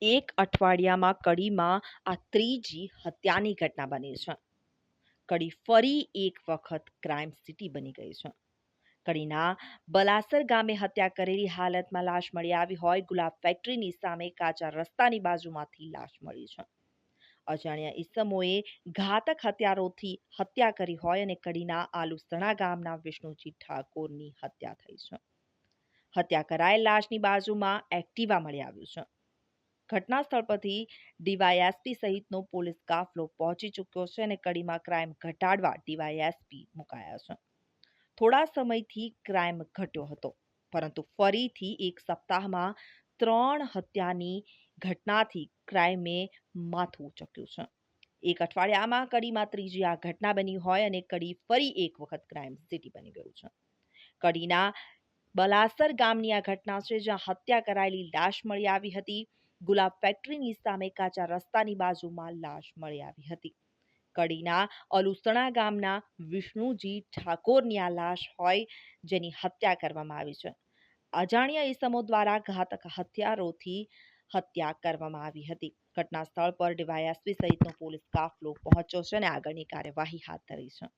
એક અઠવાડિયામાં કડીમાં આ ત્રીજી હત્યાની ઘટના બની છે. કડી ફરી એક વખત ક્રાઇમ સિટી બની ગઈ છે. કડીના બલાસર ગામે હત્યા કરેલી હાલતમાં લાશ મળી આવી હોય. ગુલાબ ફેક્ટરીની સામે કાચા રસ્તાની બાજુમાંથી લાશ મળી છે. અજાણ્યા ઈસમોએ ઘાતક હથિયારોથી હત્યા કરી હોય અને કડીના આલુસણા ગામના વિષ્ણુજી ઠાકોરની હત્યા થઈ છે. હત્યા કરાયેલ લાશની બાજુમાં એક્ટિવા મળી આવ્યું છે. ઘટના સ્થળ પરથી ડીવાયએસપી સહિતનો પોલીસ કાફલો પહોંચી ચૂક્યો છે અને કડીમાં ક્રાઇમ ઘટાડવા ડીવાયએસપી મુકાયા છે. થોડા સમયથી ક્રાઇમ ઘટ્યો હતો, પરંતુ ફરીથી એક સપ્તાહમાં 3 હત્યાની ઘટનાથી ક્રાઇમે માથું ઉંચક્યું છે. એક અઠવાડિયામાં કડીમાં ત્રીજી આ ઘટના બની હોય અને કડી ફરી એક વખત ક્રાઇમ સિટી બની ગયું છે. કડીના બલાસર ગામની આ ઘટના છે, જ્યાં હત્યા કરાયેલી લાશ મળી આવી હતી. ગુલાબ ફેક્ટરીની સામે કાચા રસ્તાની બાજુમાં લાશ મળી આવી હતી. કડીના અલુસણા ગામના વિષ્ણુજી ઠાકોરની આ લાશ હોય, જેની હત્યા કરવામાં આવી છે. અજાણ્યા ઈસમો દ્વારા ઘાતક હથિયારોથી હત્યા કરવામાં આવી હતી. ઘટના સ્થળ પર ડીવાયએસપી સહિતનો પોલીસ કાફલો પહોંચ્યો છે અને આગળની કાર્યવાહી હાથ ધરી છે.